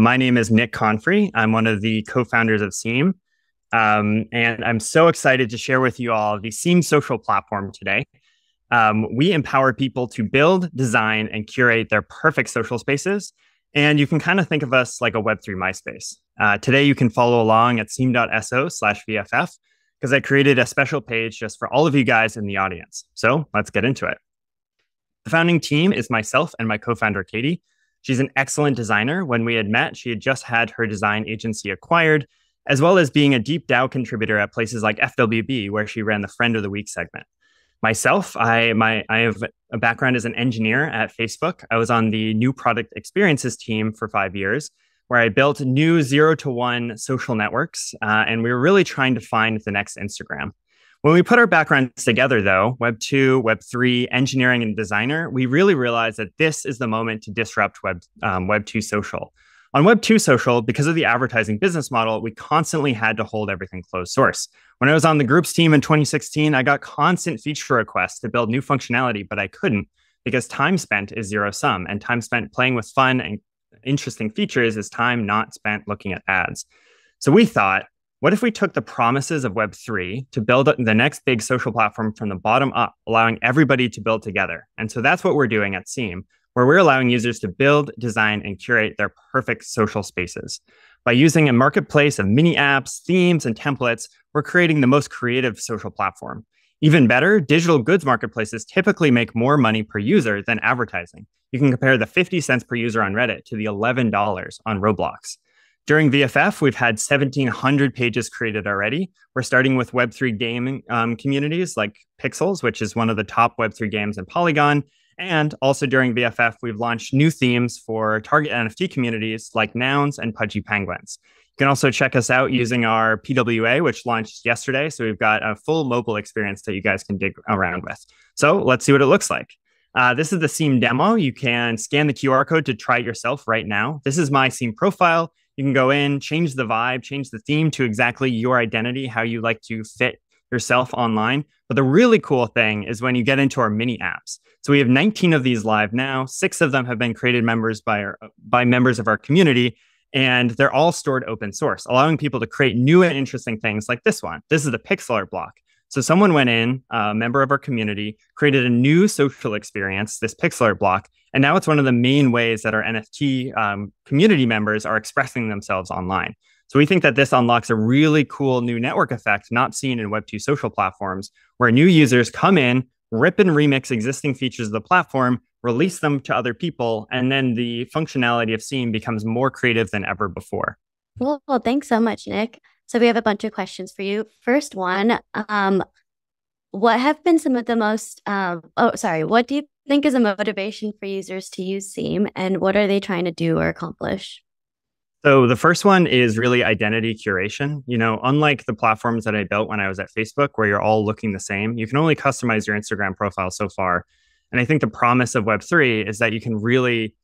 My name is Nick Confrey. I'm one of the co-founders of Seam. And I'm so excited to share with you all the Seam social platform today. We empower people to build, design, and curate their perfect social spaces. And you can kind of think of us like a Web3 MySpace. Today, you can follow along at seam.so/VFF because I created a special page just for all of you guys in the audience. So let's get into it. The founding team is myself and my co-founder, Katie. She's an excellent designer. When we had met, she had just had her design agency acquired, as well as being a deep DAO contributor at places like FWB, where she ran the Friend of the Week segment. Myself, I have a background as an engineer at Facebook. I was on the new product experiences team for 5 years, where I built new 0 to 1 social networks, and we were really trying to find the next Instagram. When we put our backgrounds together, though, Web 2, Web 3, engineering, and designer, we really realized that this is the moment to disrupt Web 2 social. On Web 2 social, because of the advertising business model, we constantly had to hold everything closed source. When I was on the groups team in 2016, I got constant feature requests to build new functionality, but I couldn't because time spent is zero sum, and time spent playing with fun and interesting features is time not spent looking at ads. So we thought, what if we took the promises of Web3 to build the next big social platform from the bottom up, allowing everybody to build together? And so that's what we're doing at Seam, where we're allowing users to build, design, and curate their perfect social spaces. By using a marketplace of mini apps, themes, and templates, we're creating the most creative social platform. Even better, digital goods marketplaces typically make more money per user than advertising. You can compare the 50 cents per user on Reddit to the $11 on Roblox. During VFF, we've had 1,700 pages created already. We're starting with Web3 gaming communities like Pixels, which is one of the top Web3 games in Polygon. And also during VFF, we've launched new themes for target NFT communities like Nouns and Pudgy Penguins. You can also check us out using our PWA, which launched yesterday. So we've got a full mobile experience that you guys can dig around with. So let's see what it looks like. This is the Seam demo. You can scan the QR code to try it yourself right now. This is my Seam profile. You can go in, change the vibe, change the theme to exactly your identity, how you like to fit yourself online. But the really cool thing is when you get into our mini apps. So we have 19 of these live now. 6 of them have been created by members of our community, and they're all stored open source, allowing people to create new and interesting things like this one. This is the pixel art block. So someone went in, a member of our community, created a new social experience, this pixel art block, and now it's one of the main ways that our NFT community members are expressing themselves online. So we think that this unlocks a really cool new network effect not seen in Web2 social platforms, where new users come in, rip and remix existing features of the platform, release them to other people, and then the functionality of Seam becomes more creative than ever before. Well, thanks so much, Nick. So we have a bunch of questions for you. First one, what have been some of the most, what do you think is a motivation for users to use Seam, and what are they trying to do or accomplish? So the first one is really identity curation. You know, unlike the platforms that I built when I was at Facebook, where you're all looking the same, you can only customize your Instagram profile so far. And I think the promise of Web3 is that you can really,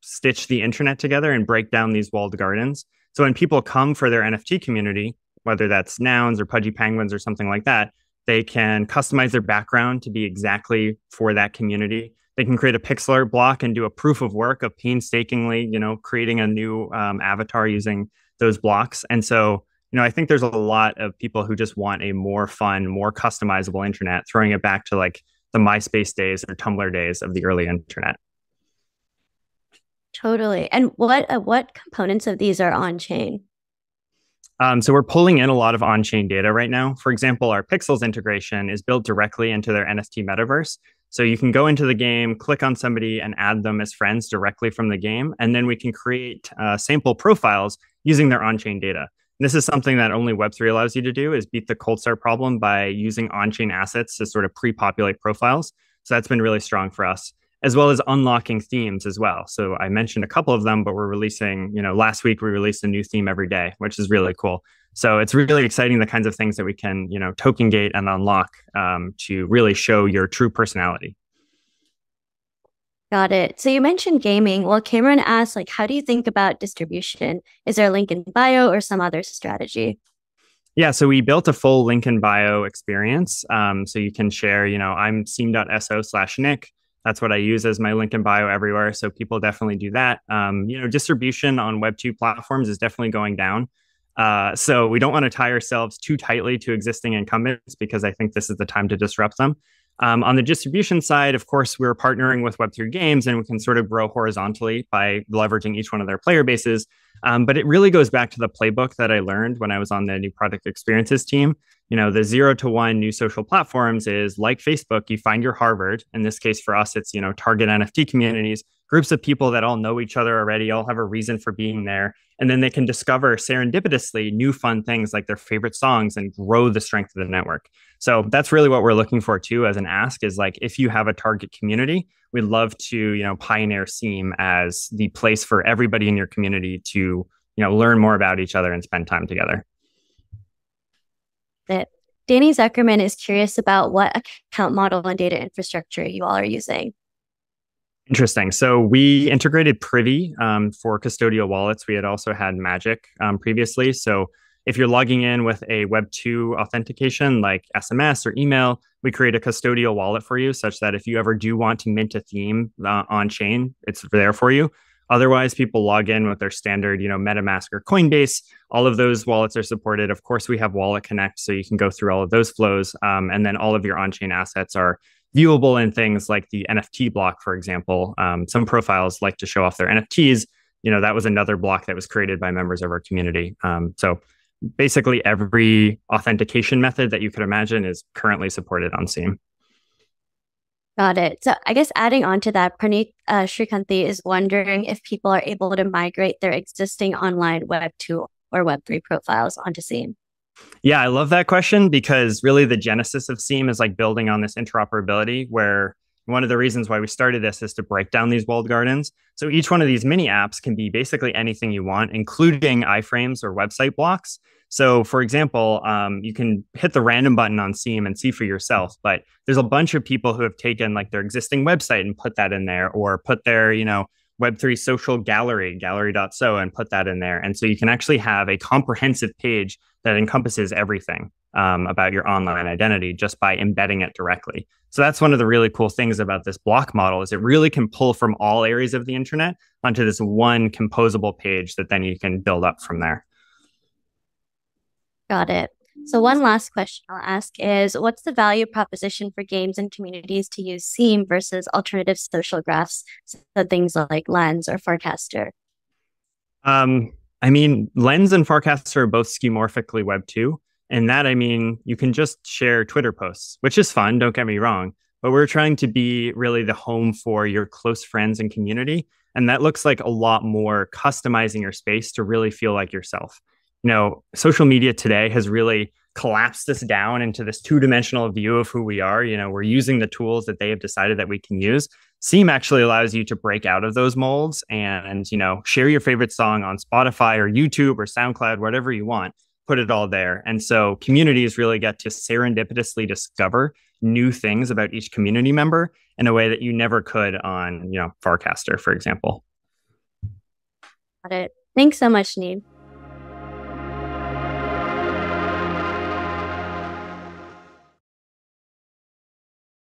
stitch the internet together and break down these walled gardens. So when people come for their NFT community, whether that's Nouns or Pudgy Penguins or something like that, they can customize their background to be exactly for that community. They can create a pixel art block and do a proof of work of painstakingly, creating a new avatar using those blocks. And so, I think there's a lot of people who just want a more fun, more customizable internet, throwing it back to like the MySpace days or Tumblr days of the early internet. Totally. And what components of these are on chain? So we're pulling in a lot of on-chain data right now. For example, our Pixels integration is built directly into their NFT metaverse. So you can go into the game, click on somebody, and add them as friends directly from the game. And then we can create sample profiles using their on-chain data. And this is something that only Web3 allows you to do, is beat the cold start problem by using on-chain assets to sort of pre-populate profiles. So that's been really strong for us, as well as unlocking themes as well. So I mentioned a couple of them, but we're releasing, last week we released a new theme every day, which is really cool. So it's really exciting, the kinds of things that we can, token gate and unlock to really show your true personality. Got it. So you mentioned gaming. Well, Cameron asked, how do you think about distribution? Is there a link in bio or some other strategy? Yeah, so we built a full link in bio experience. So you can share, I'm seam.so/Nick. That's what I use as my link in bio everywhere. So people definitely do that. Distribution on Web2 platforms is definitely going down. So we don't want to tie ourselves too tightly to existing incumbents because I think this is the time to disrupt them. On the distribution side, of course, we're partnering with Web3 Games and we can sort of grow horizontally by leveraging each one of their player bases. But it really goes back to the playbook that I learned when I was on the new product experiences team. The 0 to 1 new social platforms is like Facebook, you find your Harvard. In this case, for us, it's, target NFT communities, groups of people that all know each other already, all have a reason for being there. And then they can discover serendipitously new fun things like their favorite songs and grow the strength of the network. So that's really what we're looking for too as an ask is like, if you have a target community, we'd love to, pioneer Seam as the place for everybody in your community to, learn more about each other and spend time together. Danny Zuckerman is curious about what account model and data infrastructure you all are using. Interesting. So we integrated Privy for custodial wallets. We had also had Magic previously. So if you're logging in with a Web2 authentication like SMS or email, we create a custodial wallet for you such that if you ever do want to mint a theme on chain, it's there for you. Otherwise, people log in with their standard, MetaMask or Coinbase. All of those wallets are supported. Of course, we have Wallet Connect, so you can go through all of those flows. And then all of your on-chain assets are viewable in things like the NFT block, for example. Some profiles like to show off their NFTs. That was another block that was created by members of our community. So basically every authentication method that you could imagine is currently supported on Seam. Got it. So I guess adding on to that, Praneeth Srikanthi is wondering if people are able to migrate their existing online Web2 or Web3 profiles onto Seam. Yeah, I love that question because really the genesis of Seam is like building on this interoperability where one of the reasons why we started this is to break down these walled gardens. So each one of these mini apps can be basically anything you want, including iframes or website blocks. So for example, you can hit the random button on Seam and see for yourself, but there's a bunch of people who have taken like their existing website and put that in there or put their, Web3 social gallery.so and put that in there. And so you can actually have a comprehensive page that encompasses everything about your online identity just by embedding it directly. So that's one of the really cool things about this block model is it really can pull from all areas of the internet onto this one composable page that then you can build up from there. Got it. So one last question I'll ask is, what's the value proposition for games and communities to use Seam versus alternative social graphs, so things like Lens or Farcaster? Lens and Farcaster are both skeuomorphically Web2. And that, you can just share Twitter posts, which is fun, don't get me wrong. But we're trying to be really the home for your close friends and community. And that looks like a lot more customizing your space to really feel like yourself. Social media today has really collapsed us down into this two-dimensional view of who we are. We're using the tools that they have decided that we can use. Seam actually allows you to break out of those molds and share your favorite song on Spotify or YouTube or SoundCloud, whatever you want, put it all there. And so communities really get to serendipitously discover new things about each community member in a way that you never could on, Farcaster, for example. Got it. Thanks so much, Need.